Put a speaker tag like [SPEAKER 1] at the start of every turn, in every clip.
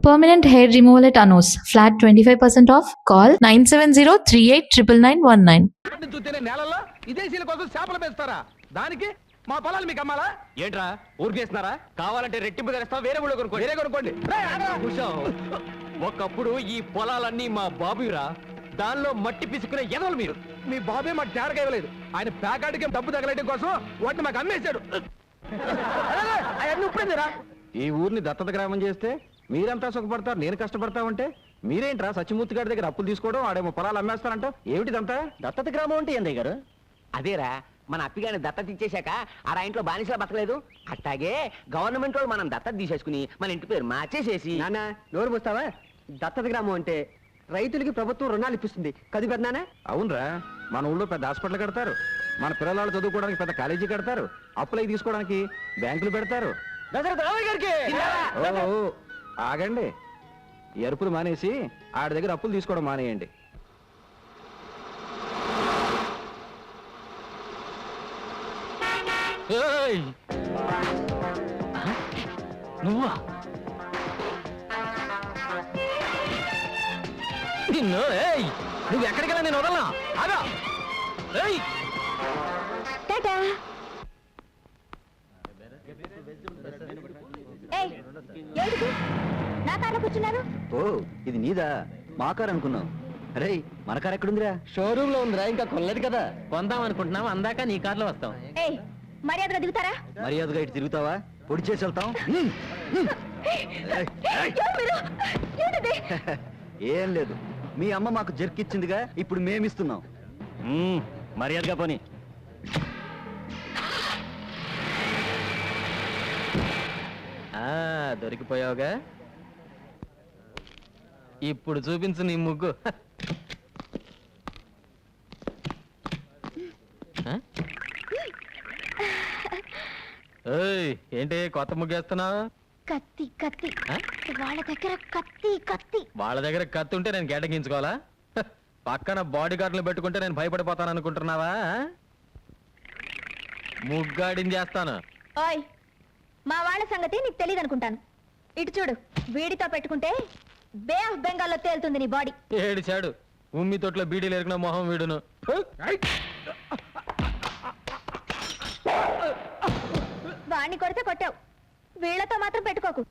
[SPEAKER 1] Permanent hair removal at Anos. Flat 25% off. Call 970-389919.
[SPEAKER 2] చూస్తేనే నేలలో విదేశీయుల కోసం చేపలు పెంచుతారా? దానికి మా పొలాలు మీకు అమ్మాలా?
[SPEAKER 3] ఏంట్రా ఊరికేస్తున్నారా? కావాలంటే రెట్టింపు ధరిస్తాం, వేరే ఊళ్ళో కొనుక్కోండి.
[SPEAKER 2] వేరే కొనుక్కోండి.
[SPEAKER 3] ఒకప్పుడు ఈ పొలాలన్నీ మా బాబురా, దానిలో మట్టి పిసుకునే ఎదవలు మీరు.
[SPEAKER 2] మీ బాబే మాకు తేరగా ఇవ్వలేదు. ఆయన ప్యాకాటికి డబ్బు తగలటం కోసం వాటిని మాకు అమ్మేశాడు. అవన్నీ ఇప్పుడేరా
[SPEAKER 3] ఈ ఊరిని దత్తత గ్రామం చేస్తే మీరంతా సుఖపడతారు, నేను కష్టపడతామంటే మీరేంట్రా సత్యమూర్తి గారి దగ్గర అప్పులు తీసుకోవడం, ఆడేమో పొలాలు అమ్మేస్తారంట. ఏమిటిదంతా?
[SPEAKER 4] దత్తత గ్రామం అంటే ఏందయ్య గారు?
[SPEAKER 5] అదేరా, మన అప్పిగాని దత్తత ఇచ్చేశాక ఆ ఇంట్లో బానిసలా బతకలేదు. అట్టాగే గవర్నమెంట్ వాళ్ళు మనం దత్తత తీసేసుకుని మన ఇంటి పేరు మార్చేసేసి.
[SPEAKER 4] నాన్న నోరు మూస్తావా? దత్తత గ్రామం అంటే రైతులకి ప్రభుత్వం రుణాలు ఇప్పిస్తుంది కది పెద్దనా?
[SPEAKER 3] అవునరా, మన ఊళ్ళో పెద్ద హాస్పిటల్ కడతారు, మన పిల్లలు చదువుకోవడానికి పెద్ద కాలేజీ కడతారు, అప్పులకి తీసుకోవడానికి బ్యాంకులు పెడతారు. ఓ, ఆగండి, ఎరుపులు మానేసి ఆడి దగ్గర అప్పులు తీసుకోవడం మానేయండి.
[SPEAKER 4] నువ్వా? నిన్ను నువ్వు ఎక్కడికెళ్ళా నేను వదలనా? ఆగా.
[SPEAKER 3] ఓ, ఇది నీదా? మా కారు అనుకున్నాం. అరే, మన కారు ఎక్కడుందిరా?
[SPEAKER 4] షోరూమ్ లో ఉందిరా, ఇంకా కొనలేదు కదా. కొందాం అనుకుంటున్నాం, అందాక నీ కార్లో వస్తాం.
[SPEAKER 6] మర్యాదగా దిగుతారా?
[SPEAKER 3] మర్యాదగా ఇటు తిరుగుతావా? పొడి చేసి వెళ్తాం. ఏం లేదు, మీ అమ్మ మాకు జర్కిచ్చిందిగా, ఇప్పుడు మేమిస్తున్నాం. మర్యాదగా పోనీ.
[SPEAKER 4] దొరికిపోయావుగా, ఇప్పుడు చూపించు నీ ముగ్గు. ఏంటి కొత్త ముగ్గేస్తున్నావు?
[SPEAKER 6] కత్తి కత్తి వాళ్ళ దగ్గర కత్తి కత్తి.
[SPEAKER 4] వాళ్ళ దగ్గర కత్తి ఉంటే నేను గేటగించుకోవాలా? పక్కన బాడీ గార్డులు పెట్టుకుంటే నేను భయపడిపోతాను అనుకుంటున్నావా? ముగ్గాడిని చేస్తాను.
[SPEAKER 6] ఓయ్, మా వాళ్ళ సంగతి నీకు తెలియదు అనుకుంటాను. ఇటు చూడు, వీడితో పెట్టుకుంటే బే ఆఫ్ బెంగాల్లో తేలుతుంది నీ బాడీ.
[SPEAKER 4] ఏడిచాడు, ఉమ్మి తొట్లో బీడీలు ఎరిగిన మొహం వీడును.
[SPEAKER 6] వాణ్ణి కొడితే కొట్టావు, వీళ్లతో మాత్రం పెట్టుకోకు.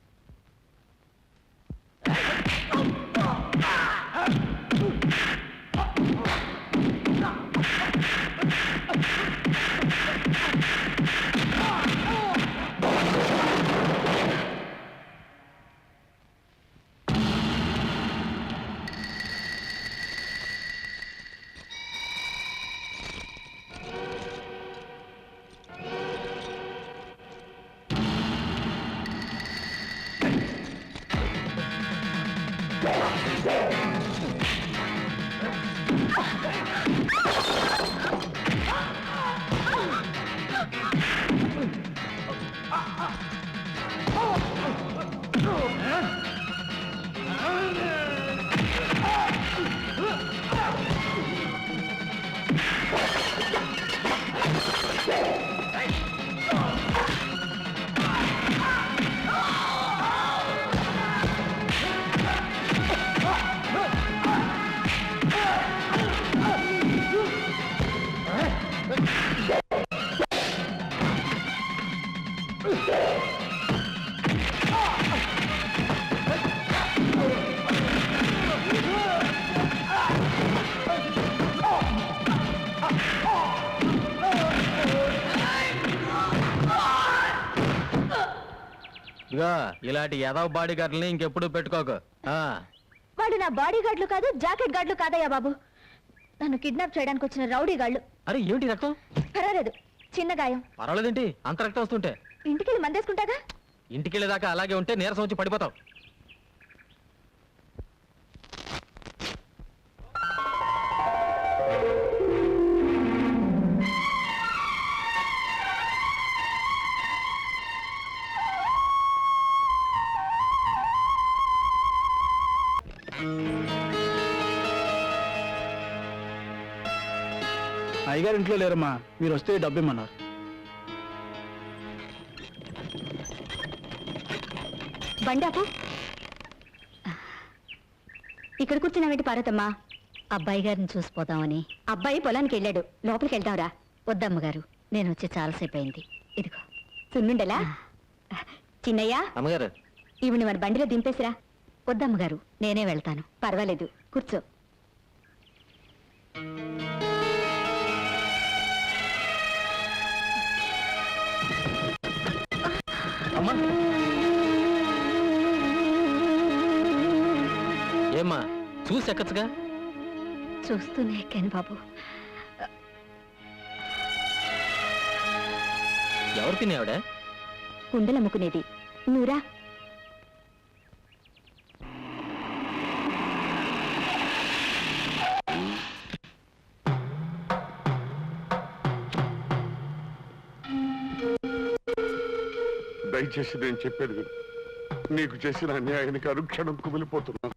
[SPEAKER 4] ఇలాంటి యదవ బాడీ గార్డుల్ని ఇంకెప్పుడు పెట్టుకోకు.
[SPEAKER 6] వాడు నా బాడీ గార్డులు కాదు, జాకెట్ గార్డులు కాదయ్యా బాబు. నన్ను కిడ్నాప్ చేయడానికి వచ్చిన రౌడీ గాళ్ళు.
[SPEAKER 4] అరే ఏమిటి రక్తం?
[SPEAKER 6] పర్వాలేదు, చిన్న గాయం.
[SPEAKER 4] పర్వాలేదేంటి అంత రక్తం వస్తుంటే?
[SPEAKER 6] ఇంటికెళ్ళి మందేసుకుంటాగా.
[SPEAKER 4] ఇంటికెళ్ళేదాకా అలాగే ఉంటే నీరసం వచ్చి పడిపోతావు.
[SPEAKER 7] అయ్యగారు ఇంట్లో లేరమ్మా, మీరు వస్తే డబ్బు ఇమ్మన్నారు.
[SPEAKER 6] బండాపు ఇక్కడ కూర్చున్నావేంటి పార్వతమ్మ?
[SPEAKER 8] అబ్బాయి గారిని చూసిపోదామని.
[SPEAKER 6] అబ్బాయి పొలానికి వెళ్ళాడు, లోపలికి వెళ్తావురా?
[SPEAKER 8] వద్దమ్మగారు, నేను వచ్చి చాలాసేపు అయింది.
[SPEAKER 6] ఇదిగో సున్నుండలా. చిన్నయ్య,
[SPEAKER 3] అమ్మగారు,
[SPEAKER 6] ఇవిని మన బండిలో దింపేసిరా.
[SPEAKER 8] వద్దమ్మగారు, నేనే వెళ్తాను.
[SPEAKER 6] పర్వాలేదు, కూర్చో.
[SPEAKER 4] అమ్మా ఏమ్మా చూసి ఎక్కచ్చుగా.
[SPEAKER 8] చూస్తూనే ఎక్కాను బాబు.
[SPEAKER 4] ఎవరు తినేవాడా?
[SPEAKER 6] కుండలు అమ్ముకునేది. నువ్వురా.
[SPEAKER 9] దయచేసి నేను చెప్పేది విను. నీకు చేసిన అన్యాయానికి అనుక్షణం కుమిలిపోతున్నాను.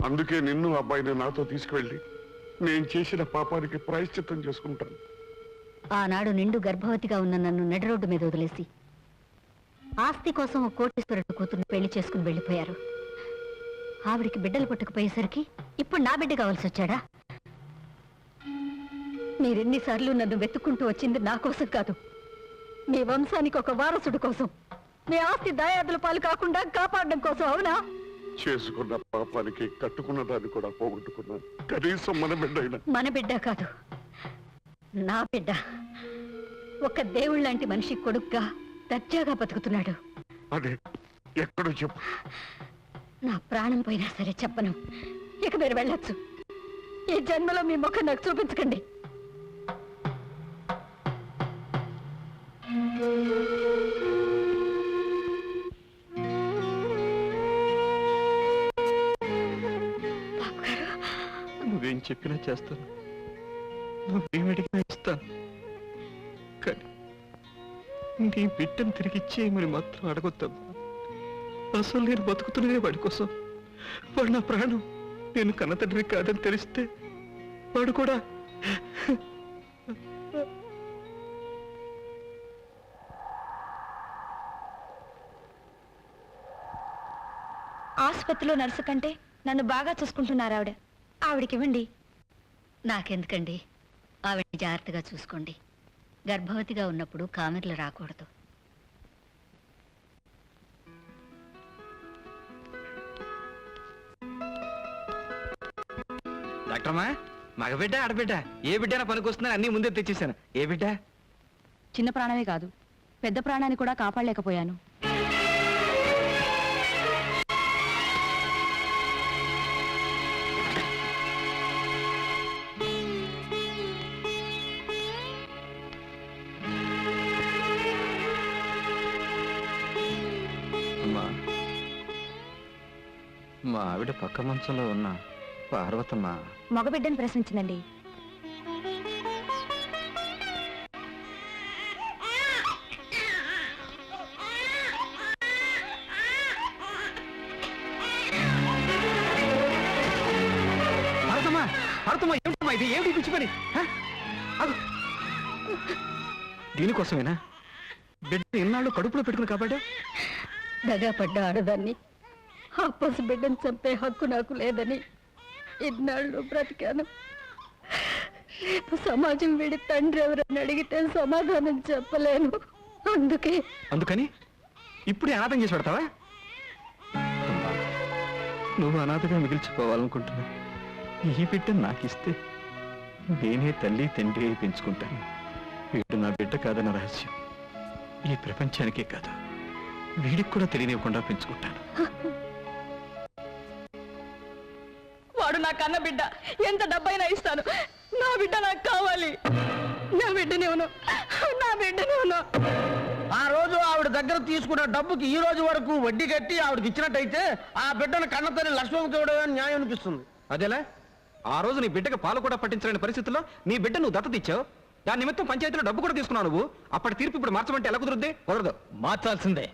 [SPEAKER 9] అందుకే నిన్ను అబ్బాయిని నాతో తీసుకువెళ్ళి నేను చేసిన పాపానికి ప్రాయశ్చిత్తం చేసుకుంటాను.
[SPEAKER 8] ఆనాడు నిండు గర్భవతిగా ఉన్న నన్ను నడి రోడ్డు మీద వదిలేసి ఆస్తి కోసం ఒక కోటీశ్వరుడు కూతుర్ని పెళ్లి చేసుకుని వెళ్ళిపోయారు. ఆవిడికి బిడ్డలు పుట్టకపోయేసరికి ఇప్పుడు నా బిడ్డ కావాల్సి వచ్చాడా? మీరెన్నిసార్లు నన్ను వెతుక్కుంటూ వచ్చింది నా కోసం కాదు, మీ వంశానికి ఒక వారసుడు కోసం, మీ ఆస్తి దాయాదుల పాలు కాకుండా కాపాడడం కోసం. అవునా?
[SPEAKER 9] చేసుకున్న పాపానికి కట్టుకున్న దాన్ని కూడా పోగొట్టుకున్నాను. కనీసం మన బిడ్డ అయినా.
[SPEAKER 8] మన బిడ్డ కాదు, నా బిడ్డ. ఒక దేవుళ్ళ లాంటి మనిషి కొడుగ్గా దర్జాగా బతుకుతున్నాడు.
[SPEAKER 9] అదే ఎక్కడో చెప్పు.
[SPEAKER 8] నా ప్రాణం పోయినా సరే చెప్పను. ఇక మీరు వెళ్ళొచ్చు. ఈ జన్మలో మీ ముఖం నాకు చూపించకండి.
[SPEAKER 3] నువ్వేం చెప్పినా చేస్తాను, నువ్వేమడిగినా ఇస్తాను. కానీ నీ బిడ్డను తిరిగి ఇచ్చేయమని మాత్రం అడగొద్దమ్మా. అసలు నేను బతుకుతున్నదే వాడి కోసం. వాడు నా ప్రాణం. నేను కన్న తండ్రి కాదని తెలిస్తే వాడు కూడా.
[SPEAKER 6] ఆసుపత్రిలో నర్సు కంటే నన్ను బాగా చూసుకుంటున్నారు ఆవిడ. ఆవిడకివ్వండి.
[SPEAKER 8] నాకెందుకండి? ఆవిడ్ని జాగ్రత్తగా చూసుకోండి. గర్భవతిగా ఉన్నప్పుడు కామెర్లు రాకూడదు.
[SPEAKER 3] డాక్టర్మా, మగబిడ్డ ఆడబిడ్డ ఏ బిడ్డ పనికొస్తుందని అన్ని ముందే తెచ్చేసాను. ఏ బిడ్డ?
[SPEAKER 6] చిన్న ప్రాణమే కాదు, పెద్ద ప్రాణాన్ని కూడా కాపాడలేకపోయాను.
[SPEAKER 3] అమ్మా, మా ఆవిడ పక్క మంచంలో ఉన్న పార్వతమ్మ
[SPEAKER 6] మగబిడ్డను ప్రశ్నించిందండి.
[SPEAKER 3] పార్వతమ్మ, పార్వతమ్మ, ఏమిటమ్మా ఇది? ఏమిటి పిచ్చి పని? దీనికోసమేనా బిడ్డ ఎన్నాళ్ళు కడుపులో పెట్టుకుని కాబట్టే?
[SPEAKER 8] దగాపడ్డ ఆడదాన్ని, ఆ పసి బిడ్డను చంపే హక్కు నాకు లేదని ఇన్నాళ్ళు బ్రతికాను. రేపు సమాజం వీడి తండ్రి ఎవరని అడిగితే సమాధానం చెప్పలేను.
[SPEAKER 3] అందుకని ఇప్పుడే అనాథం చేసి పెడతావా? నువ్వు అనాథగా మిగిల్చిపోవాలనుకుంటున్నా ఈ బిడ్డ నాకిస్తే నేనే తల్లి తండ్రి అయి పెంచుకుంటాను. వీడు నా బిడ్డ కాదన్న రహస్యం ఈ ప్రపంచానికే కాదు, వీడికి కూడా తెలియనివ్వకుండా పెంచుకుంటాను.
[SPEAKER 8] వాడు నా కన్న బిడ్డ, ఎంత డబ్బైనా ఇస్తాను. నా బిడ్డ నాకు కావాలి. నా బిడ్డనేవును, నా బిడ్డనేవును.
[SPEAKER 2] ఆ రోజు ఆవిడ దగ్గర తీసుకున్న డబ్బుకి ఈ రోజు వరకు వడ్డీ కట్టి ఆవిడకి ఇచ్చినట్టయితే ఆ బిడ్డను కన్నతల్లి లక్ష్మణ్ చూడడం న్యాయం అనిపిస్తుంది.
[SPEAKER 3] అదేలా? ఆ రోజు నీ బిడ్డకు పాలు కూడా పట్టించలేని పరిస్థితుల్లో నీ బిడ్డ నువ్వు దత్తత ఇచ్చావు. దాని నిమిత్తం పంచాయతీలో డబ్బు కూడా తీసుకున్నావు నువ్వు. అప్పటి తీర్పు ఇప్పుడు మార్చమంటే ఎలా కుదురుద్ది? కుదరదు.
[SPEAKER 4] మార్చాల్సిందే.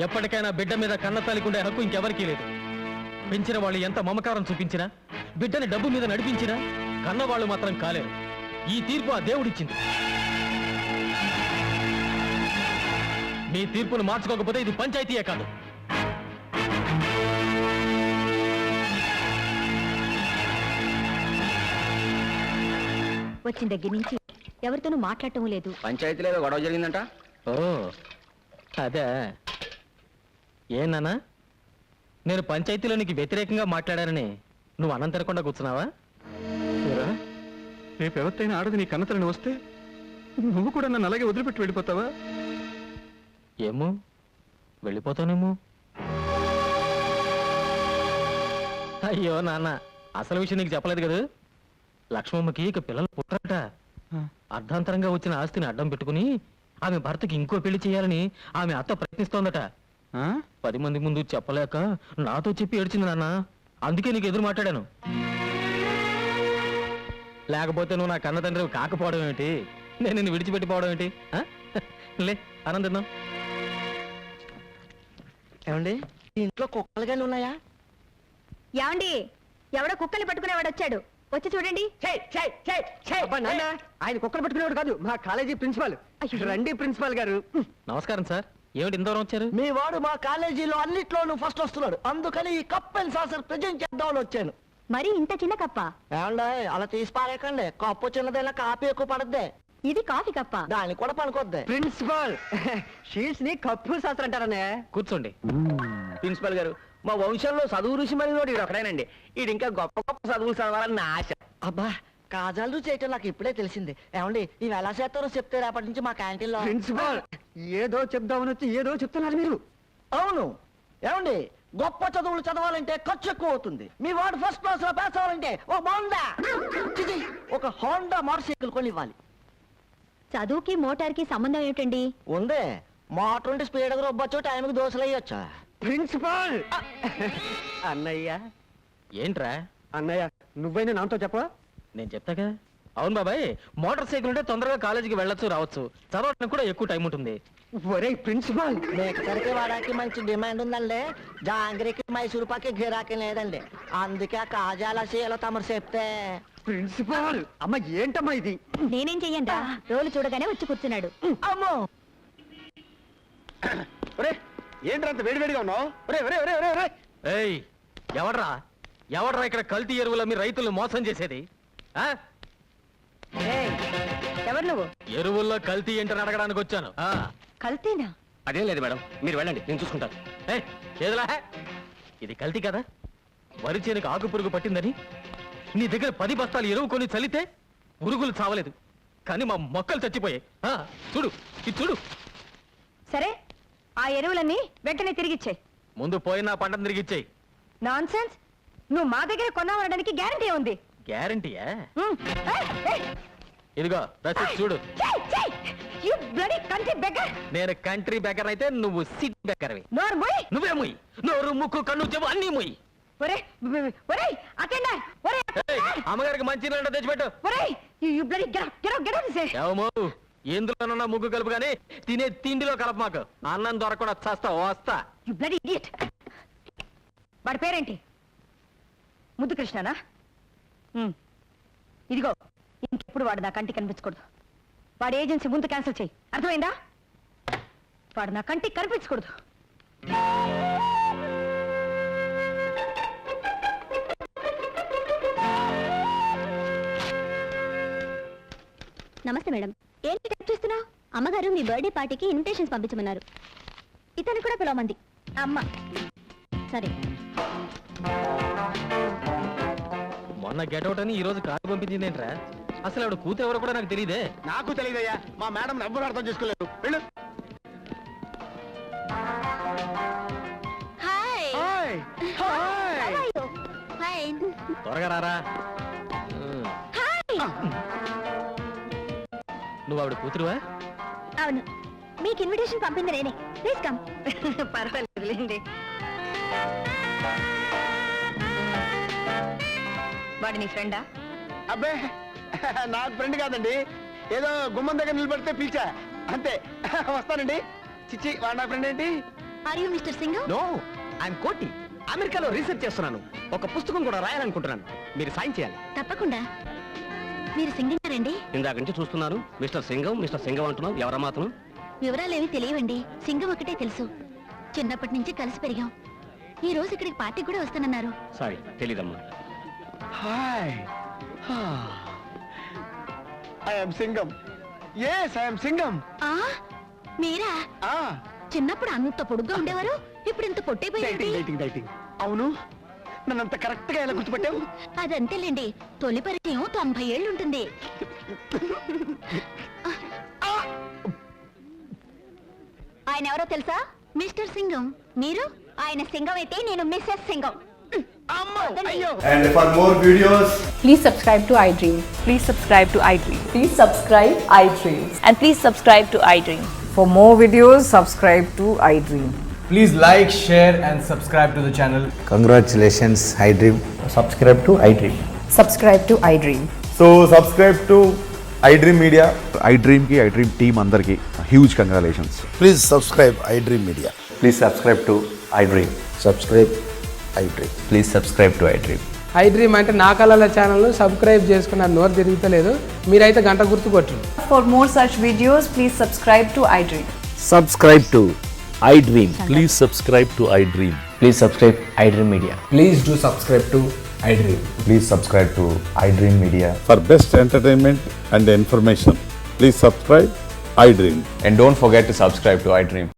[SPEAKER 4] ఎప్పటికైనా బిడ్డ మీద కన్న తల్లికుండే హక్కు ఇంకెవరికీ లేదు. పెంచిన వాళ్ళు ఎంత మమకారం చూపించినా, బిడ్డని డబ్బు మీద నడిపించినా కన్నవాళ్ళు మాత్రం కాలేరు. ఈ తీర్పు ఆ దేవుడిచ్చింది. మీ తీర్పును మార్చుకోకపోతే ఇది పంచాయతీయే కాదు.
[SPEAKER 8] వచ్చిన దగ్గర నుంచి ఎవరితోనూ మాట్లాడటం లేదు.
[SPEAKER 5] పంచాయతీలో ఏదో గొడవ జరిగిందంట.
[SPEAKER 4] ఓ అదే ఏనానా, నేను పంచాయతీలో నీకు వ్యతిరేకంగా మాట్లాడానని నువ్వు అన్నం తినకుండా కూర్చున్నావా?
[SPEAKER 3] ఏరా, రేపు ఎవరితైనా ఆడది నీ కన్నతలని వస్తే నువ్వు కూడా నన్ను అలాగే వదిలిపెట్టి వెళ్ళిపోతావా?
[SPEAKER 4] ఏమో, వెళ్ళిపోతానేమో. అయ్యో నాన్న, అసలు విషయం నీకు చెప్పలేదు కదా. లక్ష్మమ్మకి ఇక పిల్లలు పుట్టరట. అర్ధాంతరంగా వచ్చిన ఆస్తిని అడ్డం పెట్టుకుని ఆమె భర్తకి ఇంకో పెళ్లి చేయాలని ఆమె అత్త ప్రయత్నిస్తోందట. 10 మంది ముందు చెప్పలేక నాతో చెప్పి ఏడ్చింది నాన్న. అందుకే నీకు ఎదురు మాట్లాడాను. లేకపోతే నువ్వు నా కన్న తండ్రి కాకపోవడం ఏంటి, నేను నిన్ను విడిచిపెట్టిపోవడం ఏంటి? ఆ? లే ఆనందిద్దాం.
[SPEAKER 2] ఏమండి, ఇంట్లో కుక్కలుగానే ఉన్నాయా?
[SPEAKER 6] ఏమండి, ఎవడో కుక్కల్ని పట్టుకునేవాడు వచ్చాడు, వచ్చి చూడండి.
[SPEAKER 2] ఆయన కుక్కలు పట్టుకునేవాడు కాదు, మా కాలేజీ ప్రిన్సిపాల్. రండి ప్రిన్సిపాల్ గారు.
[SPEAKER 4] నమస్కారం సార్. ఏమిటి ఇంత దూరం వచ్చారు?
[SPEAKER 2] మీ వాడు మా కాలేజీలో అన్నిట్లోనూ ఫస్ట్ వస్తున్నాడు, అందుకని ఈ కప్ అండ్ సాసర్ ప్రెజెంట్ చేద్దామని వచ్చాను.
[SPEAKER 8] మరి ఇంత చిన్న కప్ప?
[SPEAKER 2] ఏమండి, అలా తీసి పారేకండి, కప్పు చిన్నదైనా కాపీ ఎక్కువ పడద్దే.
[SPEAKER 8] ఇది కాఫీ కప్ప.
[SPEAKER 2] దానికి కూడా పనుకోద్ది. ప్రిన్సిపాల్, షీట్స్ ని కప్పు శాస్త్రం అంటారనే.
[SPEAKER 4] కూర్చోండి.
[SPEAKER 5] ప్రిన్సిపల్ గారు, మా వంశంలో చదువు రుచి మరి నోడు ఈడు ఒకడేనండి. ఈడు ఇంకా గొప్ప గొప్ప చదువులు చదవాలని నా ఆశ.
[SPEAKER 2] అబ్బా, కాజాలు చేయటం నాకు ఇప్పుడే తెలిసింది. ఏమండి, ఇవి ఎలా చేస్తారో చెప్తే రేపటి నుంచి మా క్యాంటీన్ లో. ప్రిన్సిపాల్, ఏదో చెప్దామని వచ్చి ఏదో చెప్తున్నారు మీరు. అవును, ఏమండి, గొప్ప చదువులు చదవాలంటే ఖర్చు ఎక్కువ అవుతుంది. మీ వాడు ఫస్ట్ క్లాస్ లో పాస్ అవ్వాలంటే ఒక హోండా మోటార్ సైకిల్ కొని ఇవ్వాలి.
[SPEAKER 8] చదువుకి మోటార్కి సంబంధం ఏమిటండి?
[SPEAKER 2] ఉందే, మోటార్ ఉంటే స్పీడ్ గా రొబ్బొచ్చు, టైంకి దోశలు వేయొచ్చు. ప్రిన్సిపాల్ అన్నయ్య.
[SPEAKER 4] ఏంట్రా?
[SPEAKER 2] అన్నయ్య, నువ్వైనా నాతో చెప్పా?
[SPEAKER 4] నేను చెప్తాగా. అవును బాబాయ్, మోటార్ సైకిల్ ఉంటే తొందరగా కాలేజీకి వెళ్ళొచ్చు రావచ్చు, చదవడానికి కూడా ఎక్కువ టైం ఉంటుంది.
[SPEAKER 2] ఒరే ప్రిన్సిపాల్, మేకసరికి వాడానికి మంచి డిమాండ్ ఉందండి. జాంగ్రీకి మైసూరు పాకి గిరాకీ లేదండి, అందుకే ఆ కాజాల చేయాలో తమరు చెప్తే. ప్రిన్సిపాల్, అమ్మ ఏంటమ్మా ఇది?
[SPEAKER 8] నేనేం చెయ్యండి, రోలు చూడగానే వచ్చి కూర్చున్నాడు.
[SPEAKER 2] అమ్మో,
[SPEAKER 3] ఏంటంత వేడివేడిగా ఉన్నావు?
[SPEAKER 4] ఏయ్, ఎవడ్రా ఇక్కడ కల్తీ ఎరువుల మీ రైతులను మోసం చేసేది? ఆ?
[SPEAKER 8] ఎవరు నువ్వు?
[SPEAKER 4] ఎరువుల్లో కల్తీ ఏంటని అడగడానికి వచ్చాను.
[SPEAKER 8] కల్తీనా?
[SPEAKER 5] అదేం లేదు మేడం, మీరు వెళ్ళండి, నేను చూసుకుంటాను.
[SPEAKER 4] ఏయ్, ఏదిలా? ఇది కల్తీ కదా? వరి చేనుకు ఆకు పురుగు పట్టిందని నీ దగ్గర 10 బస్తాలు ఎరువు కొని చల్లితే పురుగులు చావలేదు, కానీ మా మొక్కలు చచ్చిపోయాయి. చూడు, ఇది చూడు.
[SPEAKER 6] సరే, ఆ ఎరువులన్నీ వెంటనే తిరిగిచ్చాయి.
[SPEAKER 4] ముందు పోయిన పంటను తిరిగిచ్చేయి.
[SPEAKER 6] నాన్ సెన్స్, నువ్వు మా దగ్గర కొన్నామనడానికి గ్యారంటీ ఉంది.
[SPEAKER 4] గ్యారంటీయా?
[SPEAKER 6] ఉమ్. ఏయ్, ఏయ్,
[SPEAKER 4] ఇదిగో రసీదు చూడు.
[SPEAKER 6] చెయ్, చెయ్. You bloody country beggar.
[SPEAKER 4] నేను కంట్రీ బెకర్ అయితే నువ్వు సిటీ బెకర్వి.
[SPEAKER 6] నోరు మూయ్.
[SPEAKER 4] నువ్వే ముయ్యి. నోరు, ముక్కు, కన్ను, చెవు అన్నీ ముయ్యి.
[SPEAKER 6] ఒరేయ్ అటెండర్,
[SPEAKER 4] ఏయ్, అమ్మగారికి మంచి నీళ్ళ తెచ్చిపెట్టు.
[SPEAKER 6] ఒరేయ్, you bloody get out this way.
[SPEAKER 4] ఏమో, ఎందులోనన్నా ముగ్గు కలుపు కానీ తినే తిండిలో కలప మాకు. అన్నం దొరకకుండా చస్తా వస్తా.
[SPEAKER 6] You bloody idiot. వాడి పేరేంటి? ముద్దు కృష్ణనా? ఇదిగో, ఇంకెప్పుడు వాడు నా కంటికి కనిపించకూడదు. వాడి ఏజెన్సీ ముందు క్యాన్సిల్ చేయి, అర్థమైందా? వాడు నా కంటికి కనిపించకూడదు.
[SPEAKER 8] నమస్తే మేడం. ఏంటి టైప్ చేస్తున్నావు? అమ్మగారు మీ బర్త్డే పార్టీకి ఇన్విటేషన్స్ పంపించమన్నారు.
[SPEAKER 6] ఇతను కూడా పిలవమంది అమ్మ.
[SPEAKER 8] సరే.
[SPEAKER 4] మొన్న గెటౌట్ అని ఈ రోజు కారు పంపించింది ఏంట్రా? అసలు ఆవిడ కూతురు ఎవరో కూడా నాకు తెలియదే.
[SPEAKER 3] నాకు తెలియదయ్యా, మా మేడం ఎవ్వరు అర్థం చేసుకోలేదు. వెళ్ళు.
[SPEAKER 6] హాయ్.
[SPEAKER 4] త్వరగా రారా. నువ్వు ఆవిడ కూతురువా?
[SPEAKER 6] అవును, మీకు ఇన్విటేషన్ పంపింది నేనే. Please come.
[SPEAKER 8] పర్వాలేదులేండి.
[SPEAKER 6] వాడు నీ ఫ్రెండా?
[SPEAKER 3] అబ్బే, నాకు ఫ్రెండ్ కాదండి, ఏదో గుమ్మం దగ్గర నిలబడితే పిలిచా అంతే. వస్తానండి. చిచ్చి, వాడు నా ఫ్రెండ్ ఏంటి?
[SPEAKER 8] Are you mister Singh?
[SPEAKER 5] No, I'm Koti. అమెరికాలో రీసెర్చ్ చేస్తున్నాను, ఒక పుస్తకం కూడా రాయాలనుకుంటున్నాను. మీరు సాయం చేయాలి.
[SPEAKER 8] తప్పకుండా. మీరు సింగరేనండి?
[SPEAKER 5] ఇందాక నుంచి చూస్తున్నాను. మిస్టర్ సింగం అంటున్నావు, ఎవరా మాత్రం?
[SPEAKER 8] వివరాలేవి తెలియవండి, సింగం ఒకటే తెలుసు. చిన్నప్పటి నుంచి కలిసి పెరిగాం. ఈ రోజు ఇక్కడికి పార్టీ కూడా వస్తానన్నారు.
[SPEAKER 5] సారీ, తెలీదమ్మా.
[SPEAKER 3] Hi.
[SPEAKER 2] I'm Singam. Yes I'm Singam.
[SPEAKER 8] మీరా చిన్నప్పుడు అంత పొడుగ్గా ఉండేవారు ఇప్పుడు ఇంత పొట్టైపోయింది.
[SPEAKER 2] డైటింగ్. అవును, నన్నంత కరెక్ట్ గా ఎలా గుర్తుపట్టావు?
[SPEAKER 8] అదంతేలేండి, తొలి పరిచయం 90 ఏళ్ళు ఉంటుంది. ఆయన ఎవరో తెలుసా? మిస్టర్ సింగం. మీరు? ఆయన సింగం అయితే నేను missus Singam.
[SPEAKER 10] And for more videos,
[SPEAKER 1] Please subscribe to iDream.
[SPEAKER 11] Please subscribe to iDream.
[SPEAKER 1] Please subscribe iDream.
[SPEAKER 11] And please subscribe to iDream.
[SPEAKER 1] For more videos, subscribe to iDream.
[SPEAKER 10] please like, share, and subscribe to the channel.
[SPEAKER 7] Congratulations iDream.
[SPEAKER 10] Subscribe to iDream.
[SPEAKER 1] Subscribe to iDream.
[SPEAKER 10] So subscribe to iDream Media.
[SPEAKER 9] iDream కి iDream team అందరికి huge congratulations.
[SPEAKER 7] Please subscribe iDream media.
[SPEAKER 10] Please subscribe to iDream.
[SPEAKER 7] Subscribe iDream.
[SPEAKER 10] Please subscribe to iDream.
[SPEAKER 11] iDream అంటే నా కళల channel subscribe చేసుకున్న నోరు తిరుగుతలేదు. మీరైతే గంట గుర్తు కొట్టండి.
[SPEAKER 1] For more such videos, please subscribe to iDream.
[SPEAKER 7] Subscribe to iDream.
[SPEAKER 10] Please subscribe to iDream.
[SPEAKER 4] Please subscribe iDream media.
[SPEAKER 7] Please do subscribe to iDream.
[SPEAKER 10] Please subscribe to iDream Media.
[SPEAKER 9] For best entertainment and information, please subscribe iDream.
[SPEAKER 10] And don't forget to subscribe to iDream.